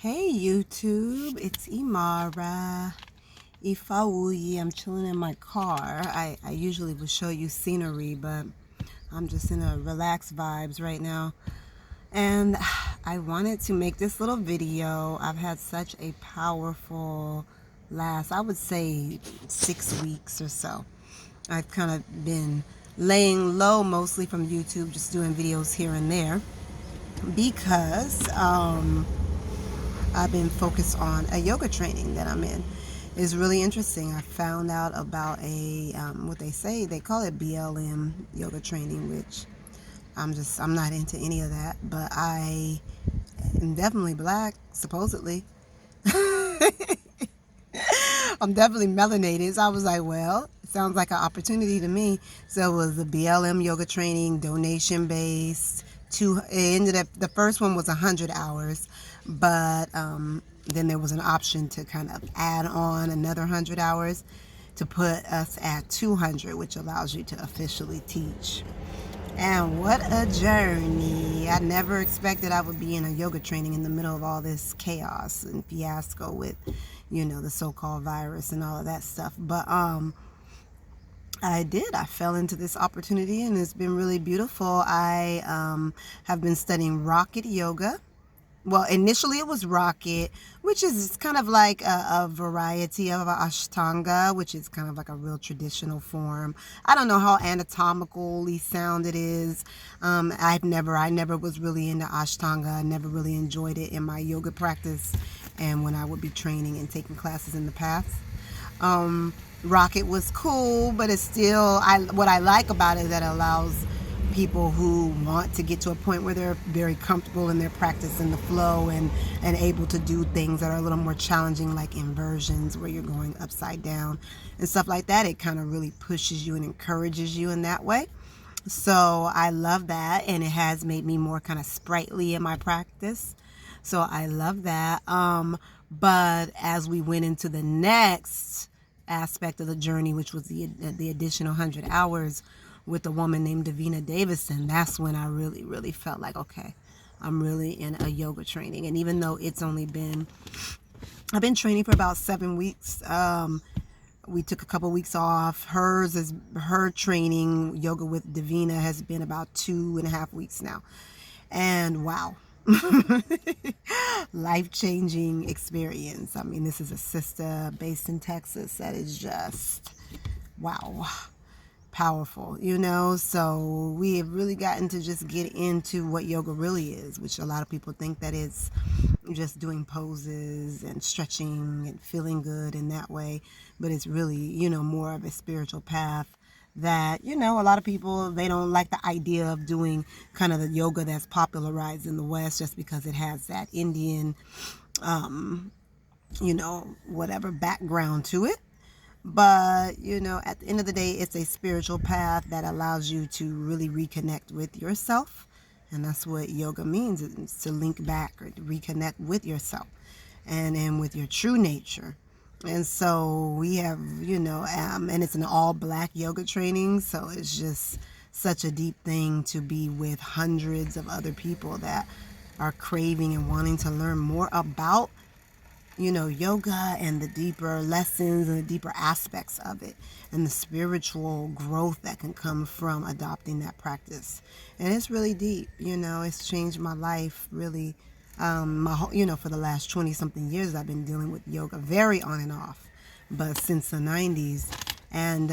Hey YouTube, it's Imara Ifawuyi. I'm chilling in my car. I usually would show you scenery, but I'm just in a relaxed vibes right now. And I wanted to make this little video. I've had such a powerful I would say 6 weeks or so. I've kind of been laying low mostly from YouTube, just doing videos here and there because I've been focused on a yoga training that I'm in. It's really interesting. I found out about what they call it BLM yoga training, which I'm not into any of that, but I am definitely black, supposedly. I'm definitely melanated. So I was like, well, it sounds like an opportunity to me. So it was the BLM yoga training, donation based. It ended up, the first one was 100 hours, but then there was an option to kind of add on another 100 hours to put us at 200, which allows you to officially teach. And what a journey. I never expected I would be in a yoga training in the middle of all this chaos and fiasco with, the so-called virus and all of that stuff. But I did. I fell into this opportunity and it's been really beautiful. I have been studying rocket yoga. Well, initially it was rocket, which is kind of like a variety of Ashtanga, which is kind of like a real traditional form. I don't know how anatomically sound it is. I never was really into Ashtanga. I never really enjoyed it in my yoga practice and when I would be training and taking classes in the past. Rocket was cool, but it's still, what I like about it is that it allows people who want to get to a point where they're very comfortable in their practice and the flow and able to do things that are a little more challenging, like inversions where you're going upside down and stuff like that. It kind of really pushes you and encourages you in that way. So I love that, and it has made me more kind of sprightly in my practice. So I love that. But as we went into the next aspect of the journey, which was the additional 100 hours with a woman named Davina Davison, that's when I really, really felt like, okay, I'm really in a yoga training. And even though I've been training for about 7 weeks. We took a couple weeks off. Her training, yoga with Davina, has been about 2.5 weeks now. And wow. Life-changing experience. I mean, this is a sister based in Texas that is just, wow, powerful, so we have really gotten to just get into what yoga really is, which a lot of people think that it's just doing poses and stretching and feeling good in that way, but it's really, more of a spiritual path that, a lot of people, they don't like the idea of doing kind of the yoga that's popularized in the West just because it has that Indian, whatever background to it. But, at the end of the day, it's a spiritual path that allows you to really reconnect with yourself. And that's what yoga means, is to link back or to reconnect with yourself and with your true nature. And so we have, and it's an all black yoga training. So it's just such a deep thing to be with hundreds of other people that are craving and wanting to learn more about yoga and the deeper lessons and the deeper aspects of it and the spiritual growth that can come from adopting that practice. And it's really deep, it's changed my life really. My whole, for the last 20 something years, I've been dealing with yoga very on and off, but since the 90s. And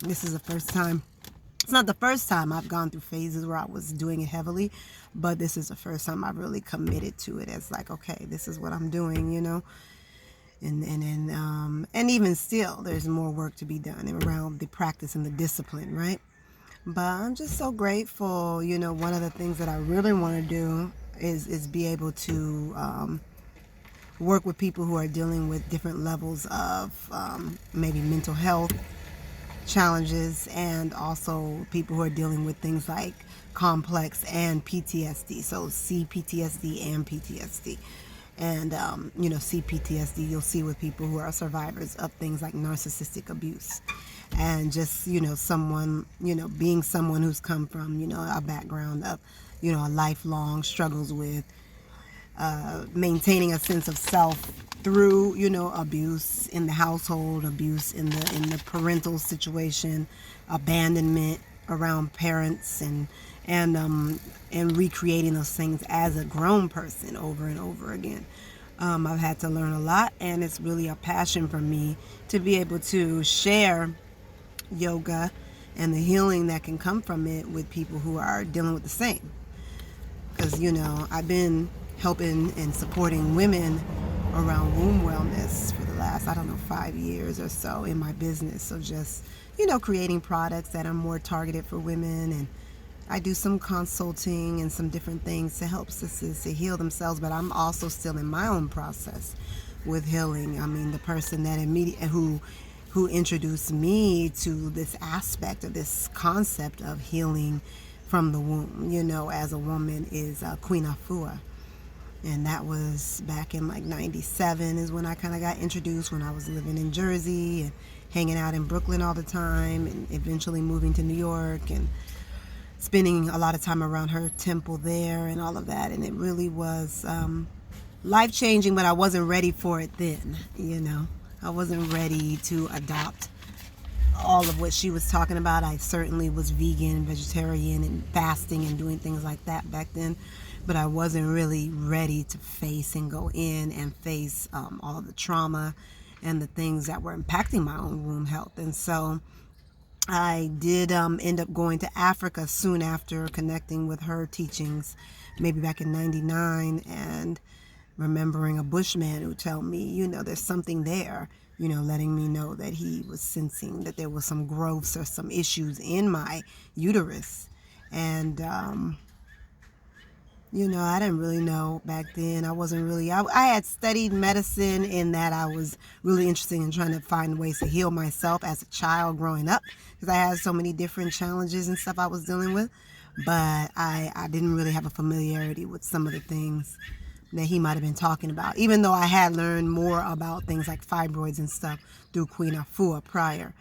this is the first time. It's not the first time I've gone through phases where I was doing it heavily, but this is the first time I've really committed to it as like, okay, this is what I'm doing, and even still, there's more work to be done around the practice and the discipline, right? But I'm just so grateful. One of the things that I really want to do is be able to work with people who are dealing with different levels of maybe mental health challenges, and also people who are dealing with things like complex and PTSD. So CPTSD and PTSD. And, CPTSD you'll see with people who are survivors of things like narcissistic abuse. And just, someone, being someone who's come from, a background of, a lifelong struggles with maintaining a sense of self through, abuse in the household, abuse in the parental situation, abandonment around parents, and recreating those things as a grown person over and over again. I've had to learn a lot, and it's really a passion for me to be able to share yoga and the healing that can come from it with people who are dealing with the same. Because, I've been helping and supporting women around womb wellness for the last, 5 years or so in my business. So just, creating products that are more targeted for women. And I do some consulting and some different things to help sisters to heal themselves. But I'm also still in my own process with healing. I mean, the person that who introduced me to this aspect of this concept of healing from the womb, as a woman, is Queen Afua. And that was back in like 97 is when I kind of got introduced, when I was living in Jersey and hanging out in Brooklyn all the time, and eventually moving to New York and spending a lot of time around her temple there and all of that. And it really was life-changing, but I wasn't ready for it then, I wasn't ready to adopt all of what she was talking about. I certainly was vegan, vegetarian, and fasting and doing things like that back then, but I wasn't really ready to face and go in and face all of the trauma and the things that were impacting my own womb health. And so I did end up going to Africa soon after connecting with her teachings, maybe back in 99, and remembering a bushman who told me, there's something there, letting me know that he was sensing that there was some growths or some issues in my uterus. And, I didn't really know back then. I wasn't really, I had studied medicine in that I was really interested in trying to find ways to heal myself as a child growing up, because I had so many different challenges and stuff I was dealing with. But I didn't really have a familiarity with some of the things that he might have been talking about, even though I had learned more about things like fibroids and stuff through Queen Afua prior.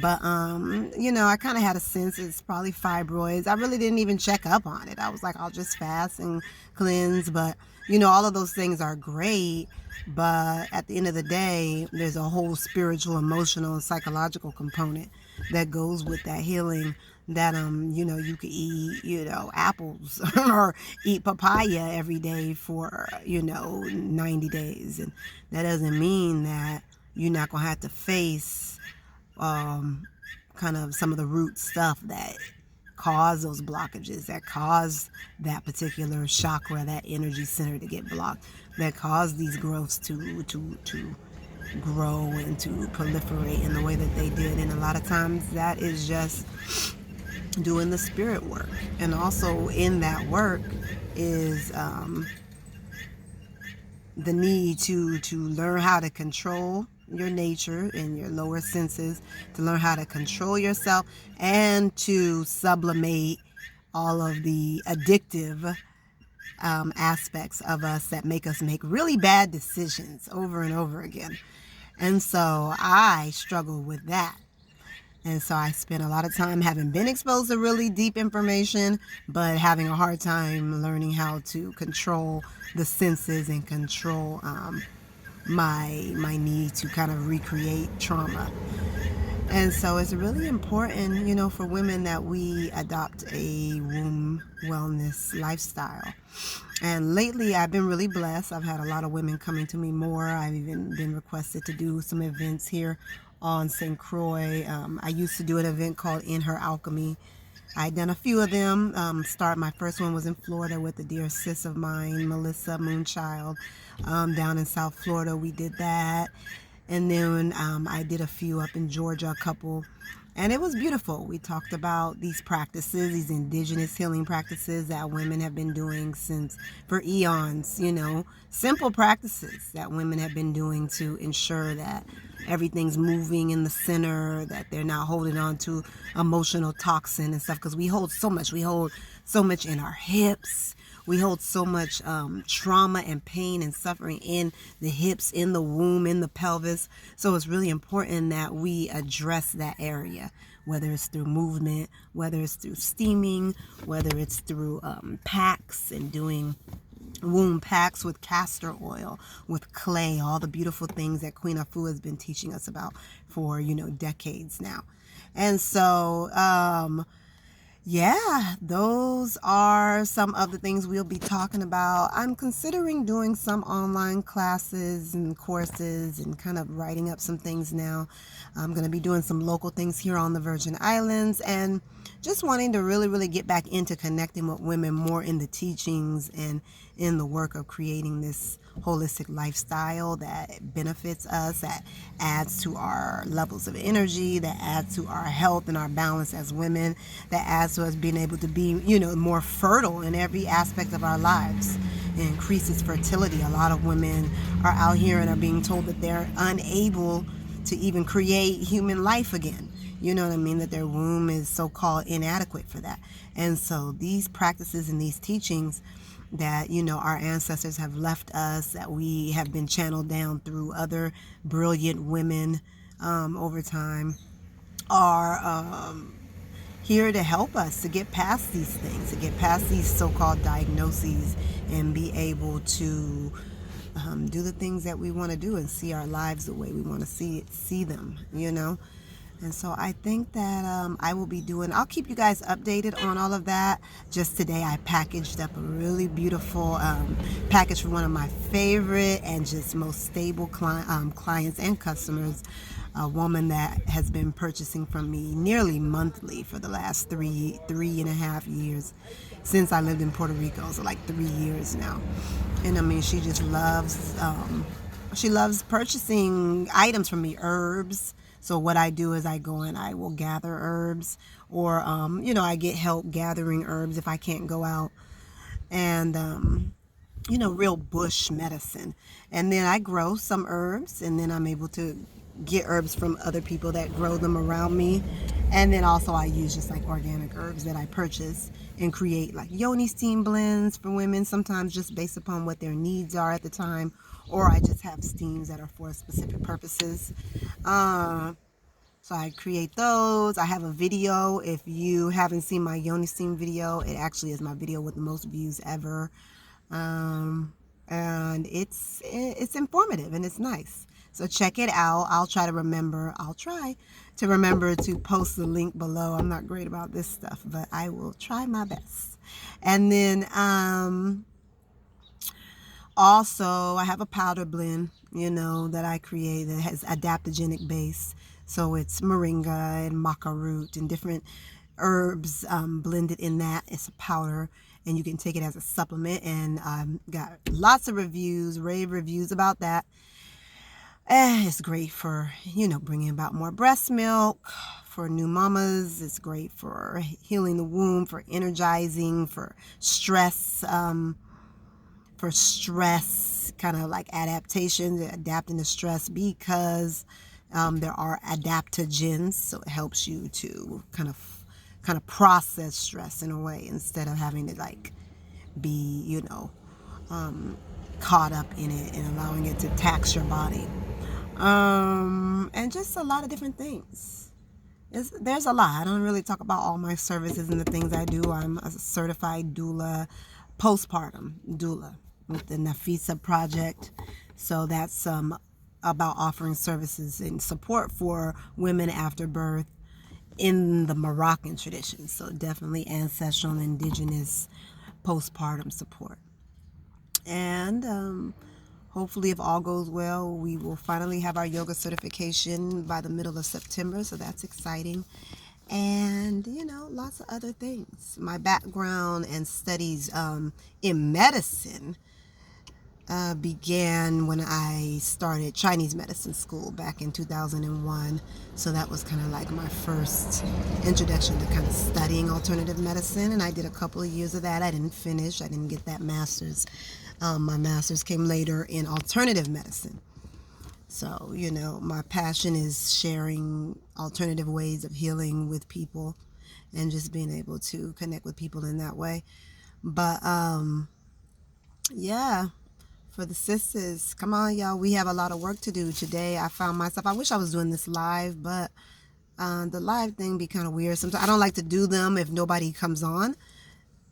But, I kind of had a sense it's probably fibroids. I really didn't even check up on it. I was like, I'll just fast and cleanse. But, all of those things are great. But at the end of the day, there's a whole spiritual, emotional, and psychological component that goes with that healing, that, you could eat, apples or eat papaya every day for, 90 days. And that doesn't mean that you're not going to have to face kind of some of the root stuff that cause those blockages, that cause that particular chakra, that energy center to get blocked, that cause these growths to grow and to proliferate in the way that they did. And a lot of times that is just doing the spirit work. And also in that work is the need to learn how to control your nature and your lower senses, to learn how to control yourself, and to sublimate all of the addictive aspects of us that make us make really bad decisions over and over again. And so I struggle with that. And so I spent a lot of time having been exposed to really deep information, but having a hard time learning how to control the senses and control my need to kind of recreate trauma. And so it's really important, for women that we adopt a womb wellness lifestyle. And lately I've been really blessed. I've had a lot of women coming to me more. I've even been requested to do some events here on St. Croix. I used to do an event called In Her Alchemy. I'd done a few of them. My first one was in Florida with a dear sis of mine, Melissa Moonchild, down in South Florida. We did that. And then I did a few up in Georgia, a couple. And it was beautiful. We talked about these practices, these indigenous healing practices that women have been doing for eons, simple practices that women have been doing to ensure that everything's moving in the center, that they're not holding on to emotional toxin and stuff, because we hold so much. We hold so much in our hips. We hold so much trauma and pain and suffering in the hips, in the womb, in the pelvis. So it's really important that we address that area, whether it's through movement, whether it's through steaming, whether it's through packs and doing womb packs with castor oil, with clay, all the beautiful things that Queen Afu has been teaching us about for, decades now. And so, yeah, those are some of the things we'll be talking about. I'm considering doing some online classes and courses and kind of writing up some things now. I'm going to be doing some local things here on the Virgin Islands and just wanting to really, really get back into connecting with women more in the teachings and in the work of creating this holistic lifestyle that benefits us, that adds to our levels of energy, that adds to our health and our balance as women, that adds to us being able to be, more fertile in every aspect of our lives. It increases fertility. A lot of women are out here and are being told that they're unable to even create human life again. You know what I mean? That their womb is so-called inadequate for that. And so these practices and these teachings that, our ancestors have left us, that we have been channeled down through other brilliant women over time, are here to help us to get past these things, to get past these so-called diagnoses and be able to do the things that we want to do and see our lives the way we want to see them, And so I think that I'll keep you guys updated on all of that. Just today I packaged up a really beautiful package for one of my favorite and just most stable clients and customers, a woman that has been purchasing from me nearly monthly for the last three and a half years since I lived in Puerto Rico, so like 3 years now. And I mean, she just loves purchasing items from me, herbs. So what I do is I go and I will gather herbs, or I get help gathering herbs if I can't go out, and real bush medicine. And then I grow some herbs, and then I'm able to get herbs from other people that grow them around me. And then also I use just like organic herbs that I purchase and create like yoni steam blends for women, sometimes just based upon what their needs are at the time, or I just have steams that are for specific purposes. So I create those. I have a video. If you haven't seen my yoni steam video, it actually is my video with the most views ever. And it's informative and it's nice. So check it out. I'll try to remember to post the link below. I'm not great about this stuff, but I will try my best. And then also I have a powder blend, that I create that has adaptogenic base. So it's moringa and maca root and different herbs blended in that. It's a powder, and you can take it as a supplement. And got lots of reviews, rave reviews about that. It's great for, bringing about more breast milk for new mamas. It's great for healing the womb, for energizing, for stress, kind of like adaptation, adapting to stress, because there are adaptogens. So it helps you to kind of process stress in a way, instead of having to like be, caught up in it and allowing it to tax your body. And just a lot of different things. There's a lot. I don't really talk about all my services and the things I do. I'm a certified doula, postpartum doula with the Nafisa Project. So that's about offering services and support for women after birth in the Moroccan tradition. So definitely ancestral and indigenous postpartum support. And hopefully, if all goes well, we will finally have our yoga certification by the middle of September. So that's exciting. And, lots of other things. My background and studies in medicine began when I started Chinese medicine school back in 2001. So that was kind of like my first introduction to kind of studying alternative medicine. And I did a couple of years of that. I didn't finish. I didn't get that master's. My master's came later in alternative medicine. So, my passion is sharing alternative ways of healing with people and just being able to connect with people in that way. But, yeah, for the sisters, come on, y'all. We have a lot of work to do today. I found myself, I wish I was doing this live, but the live thing be kind of weird sometimes. I don't like to do them if nobody comes on.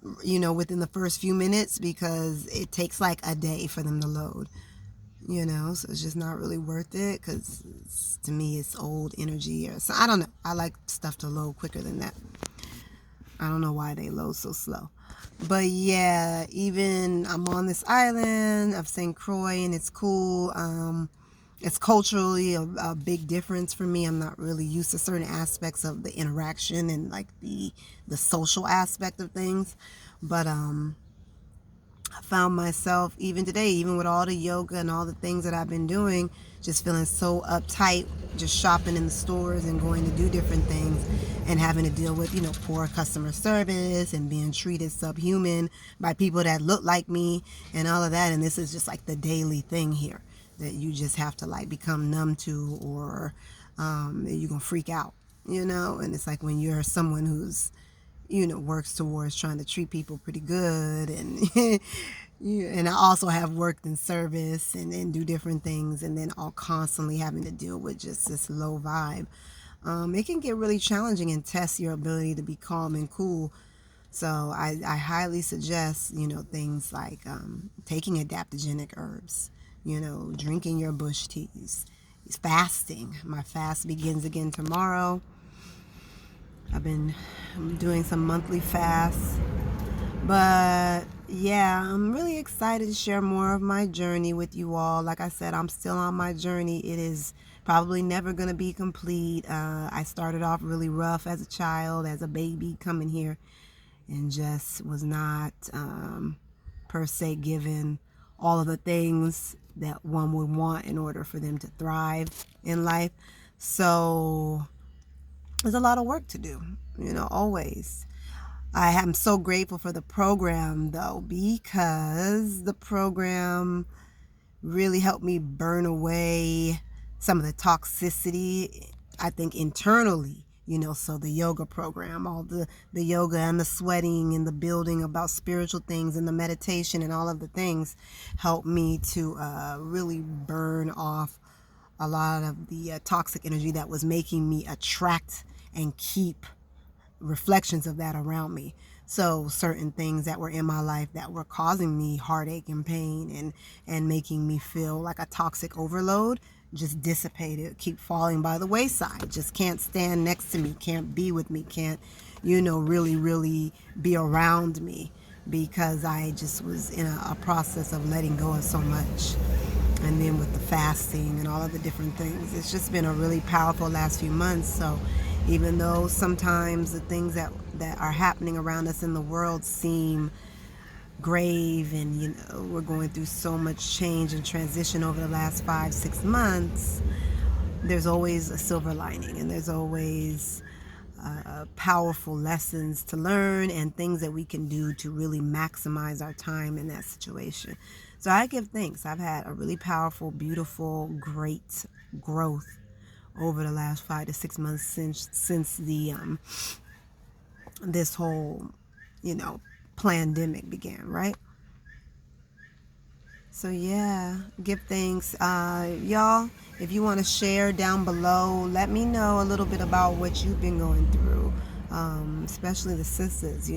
within the first few minutes, because it takes like a day for them to load. So it's just not really worth it, because to me it's old energy, or so. I don't know. I like stuff to load quicker than that. I don't know why they load so slow. But yeah, even I'm on this island of St. Croix, and it's cool. It's culturally a big difference for me. I'm not really used to certain aspects of the interaction and like the social aspect of things. But I found myself even today, even with all the yoga and all the things that I've been doing, just feeling so uptight, just shopping in the stores and going to do different things, and having to deal with, poor customer service and being treated subhuman by people that look like me and all of that. And this is just like the daily thing here that you just have to like become numb to, or you're going to freak out, and it's like when you're someone who's works towards trying to treat people pretty good, and and I also have worked in service and do different things, and then all constantly having to deal with just this low vibe. It can get really challenging and test your ability to be calm and cool. So I highly suggest, things like taking adaptogenic herbs, drinking your bush teas, fasting. My fast begins again tomorrow. I'm doing some monthly fasts. But yeah, I'm really excited to share more of my journey with you all. Like I said, I'm still on my journey. It is probably never going to be complete. I started off really rough as a child, as a baby coming here, and just was not per se given all of the things that one would want in order for them to thrive in life. So there's a lot of work to do, always. I am so grateful for the program, though, because the program really helped me burn away some of the toxicity, I think, internally. So the yoga program, all the yoga and the sweating and the building about spiritual things and the meditation and all of the things helped me to really burn off a lot of the toxic energy that was making me attract and keep reflections of that around me. So certain things that were in my life that were causing me heartache and pain and making me feel like a toxic overload just dissipated, keep falling by the wayside. Just can't stand next to me, can't be with me, can't, really, really be around me, because I just was in a process of letting go of so much. And then with the fasting and all of the different things, it's just been a really powerful last few months. So even though sometimes the things that are happening around us in the world seem grave, and we're going through so much change and transition over the last 5-6 months, there's always a silver lining, and there's always powerful lessons to learn and things that we can do to really maximize our time in that situation. So I give thanks. I've had a really powerful, beautiful, great growth over the last 5 to 6 months since the this whole pandemic began, right? So yeah, give thanks. Y'all, if you want to share down below, let me know a little bit about what you've been going through, especially the sisters,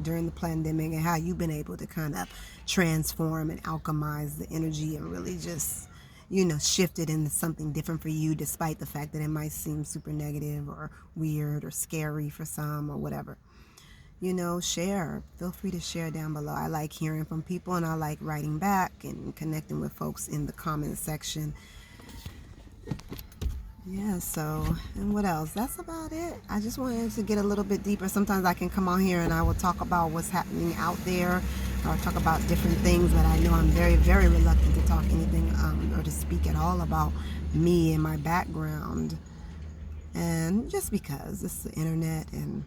during the pandemic, and how you've been able to kind of transform and alchemize the energy and really just, shift it into something different for you, despite the fact that it might seem super negative or weird or scary for some or whatever. Share. Feel free to share down below. I like hearing from people, and I like writing back and connecting with folks in the comment section. Yeah, so, and what else? That's about it. I just wanted to get a little bit deeper. Sometimes I can come on here and I will talk about what's happening out there, or talk about different things, but I know I'm very, very reluctant to talk anything or to speak at all about me and my background. And just because it's the internet, and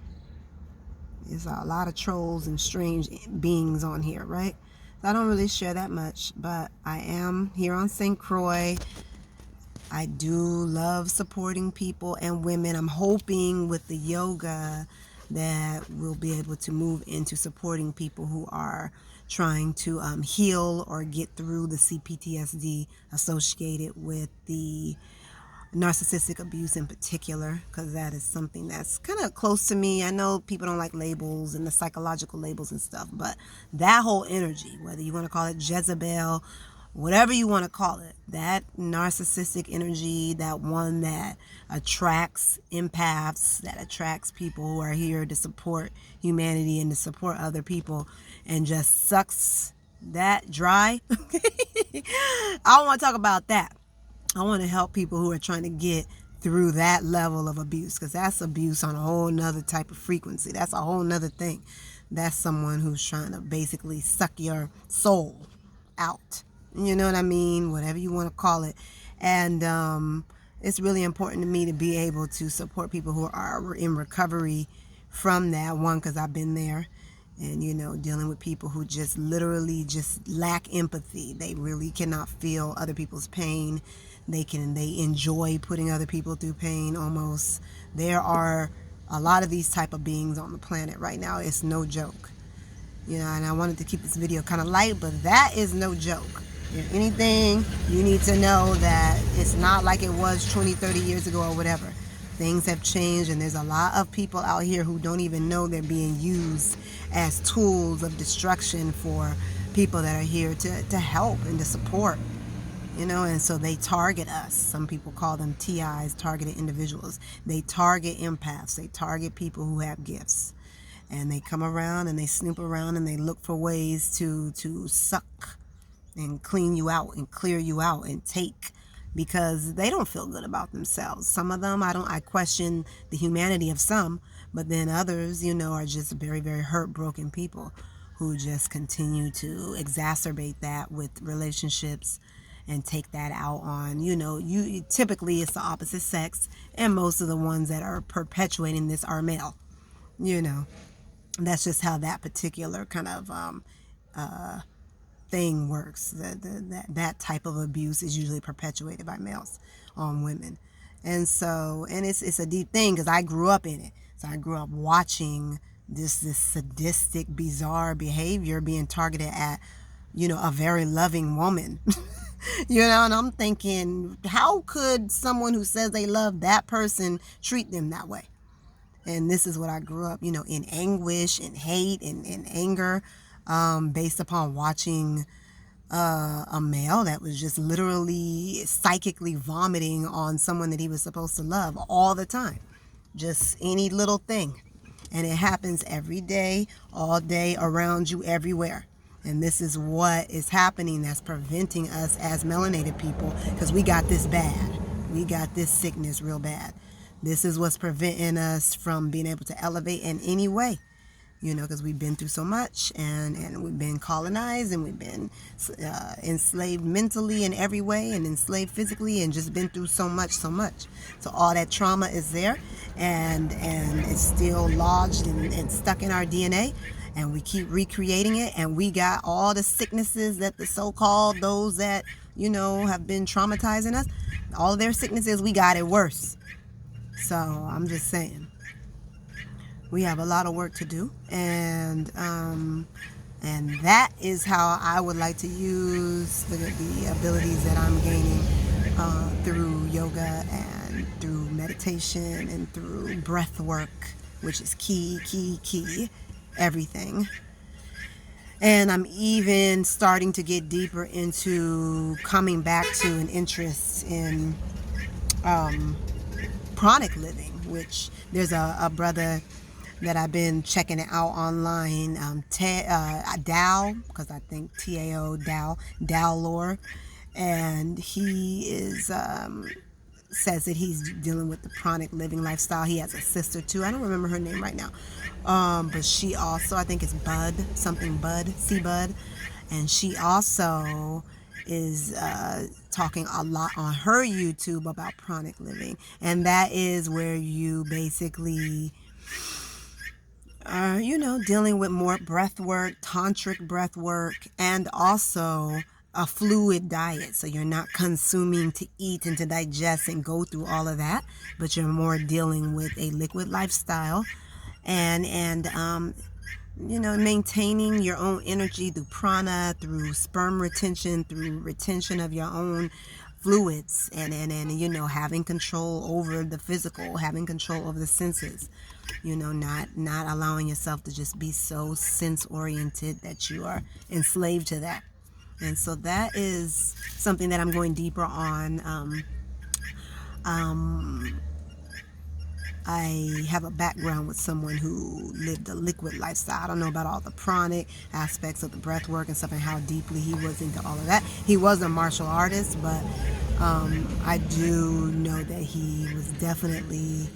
there's a lot of trolls and strange beings on here, right? So I don't really share that much, but I am here on St. Croix. I do love supporting people and women. I'm hoping with the yoga that we'll be able to move into supporting people who are trying to heal or get through the CPTSD associated with the narcissistic abuse in particular, because that is something that's kind of close to me. I know people don't like labels and the psychological labels and stuff, but that whole energy, whether you want to call it Jezebel, whatever you want to call it, that narcissistic energy, that one that attracts empaths, that attracts people who are here to support humanity and to support other people, and just sucks that dry. I don't want to talk about that. I want to help people who are trying to get through that level of abuse, because that's abuse on a whole nother type of frequency. That's a whole nother thing. That's someone who's trying to basically suck your soul out. You know what I mean? Whatever you want to call it. And it's really important to me to be able to support people who are in recovery from that. One, because I've been there. And, you know, dealing with people who just literally just lack empathy. They really cannot feel other people's pain. They enjoy putting other people through pain almost. There are a lot of these type of beings on the planet right now. It's no joke. You know, and I wanted to keep this video kind of light, but that is no joke. If anything, you need to know that it's not like it was 20, 30 years ago or whatever. Things have changed, and there's a lot of people out here who don't even know they're being used as tools of destruction for people that are here to help and to support. You know, and so they target us. Some people call them TIs, targeted individuals. They target empaths. They target people who have gifts. And they come around and they snoop around and they look for ways to suck and clean you out and clear you out and take, because they don't feel good about themselves. Some of them, I question the humanity of some, but then others, you know, are just very, very hurt, broken people who just continue to exacerbate that with relationships and take that out on, you know, typically it's the opposite sex, and most of the ones that are perpetuating this are male. You know, that's just how that particular kind of thing works. That type of abuse is usually perpetuated by males on women. And so, and it's a deep thing, because I grew up in it. So I grew up watching this sadistic, bizarre behavior being targeted at, you know, a very loving woman. You know, and I'm thinking, how could someone who says they love that person treat them that way? And this is what I grew up, you know, in anguish and hate and anger, based upon watching a male that was just literally psychically vomiting on someone that he was supposed to love all the time. Just any little thing. And it happens every day, all day, around you, everywhere. And this is what is happening that's preventing us as melanated people, because we got this bad. We got this sickness real bad. This is what's preventing us from being able to elevate in any way. You know, because we've been through so much, and we've been colonized, and we've been enslaved mentally in every way, and enslaved physically, and just been through so much. So all that trauma is there, and it's still lodged and stuck in our DNA, and we keep recreating it, and we got all the sicknesses that the so-called, those that, you know, have been traumatizing us, all of their sicknesses, we got it worse. So I'm just saying, we have a lot of work to do, and that is how I would like to use the abilities that I'm gaining through yoga and through meditation and through breath work, which is key, everything. And I'm even starting to get deeper into coming back to an interest in pranic living, which there's a brother that I've been checking it out online, Tao, because I think Tao, Tao Lore, and he is says that he's dealing with the pranic living lifestyle. He has a sister too. I don't remember her name right now, but she also, I think it's C Bud, and she also is talking a lot on her YouTube about pranic living, and that is where you basically are, you know, dealing with more breath work, tantric breath work, and also a fluid diet. So you're not consuming to eat and to digest and go through all of that, but you're more dealing with a liquid lifestyle, and you know, maintaining your own energy through prana, through sperm retention, through retention of your own fluids, and you know, having control over the physical, having control over the senses, you know, not allowing yourself to just be so sense oriented that you are enslaved to that. And so that is something that I'm going deeper on. I have a background with someone who lived a liquid lifestyle. I don't know about all the pranic aspects of the breath work and stuff and how deeply he was into all of that. He was a martial artist, but I do know that he was definitely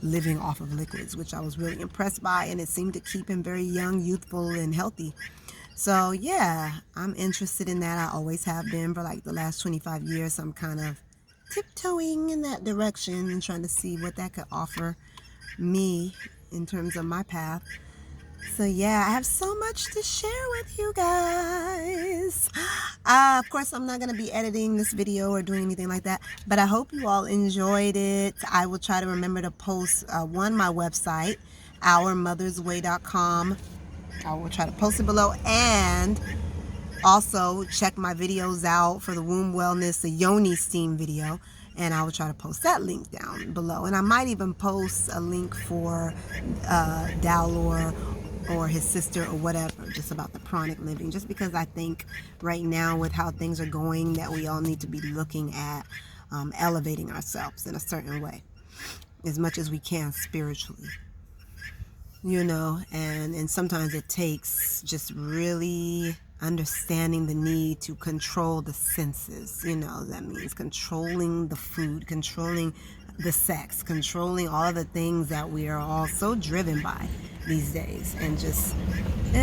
living off of liquids, which I was really impressed by, and it seemed to keep him very young, youthful, and healthy. So yeah, I'm interested in that. I always have been for like the last 25 years. I'm kind of tiptoeing in that direction and trying to see what that could offer me in terms of my path. So yeah, I have so much to share with you guys. Of course, I'm not going to be editing this video or doing anything like that, but I hope you all enjoyed it. I will try to remember to post my website, ourmothersway.com. I will try to post it below, and also check my videos out for the womb wellness, the yoni steam video, and I will try to post that link down below. And I might even post a link for Dowlor or his sister or whatever, just about the pranic living, just because I think right now with how things are going that we all need to be looking at elevating ourselves in a certain way as much as we can spiritually, you know. And sometimes it takes just really understanding the need to control the senses, you know. That means controlling the food, controlling the sex, controlling all of the things that we are all so driven by these days, and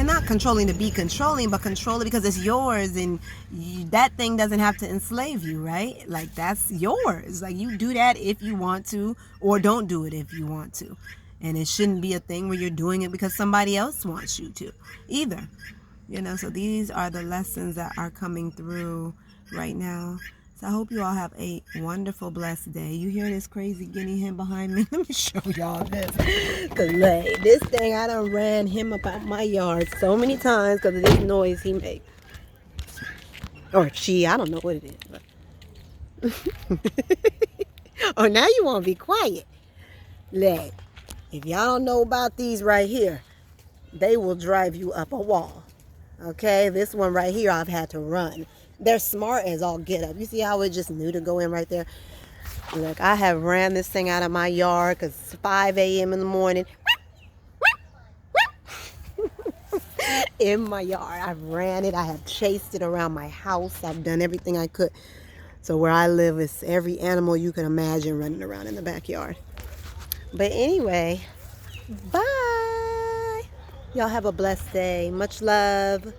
not controlling to be controlling, but control it because it's yours, and that thing doesn't have to enslave you, right? Like, that's yours. Like, you do that if you want to, or don't do it if you want to. And it shouldn't be a thing where you're doing it because somebody else wants you to either. You know, so these are the lessons that are coming through right now. So I hope you all have a wonderful, blessed day. You hear this crazy guinea hen behind me? Let me show y'all this. Because, like, this thing, I done ran him about my yard so many times because of this noise he makes. Or she, I don't know what it is. But oh, now you want to be quiet. Like, if y'all don't know about these right here, they will drive you up a wall. Okay, this one right here, I've had to run. They're smart as all get up. You see how it just knew to go in right there? Look, I have ran this thing out of my yard because it's 5 a.m. in the morning. In my yard, I've ran it. I have chased it around my house. I've done everything I could. So where I live is every animal you can imagine running around in the backyard. But anyway, bye. Y'all have a blessed day. Much love.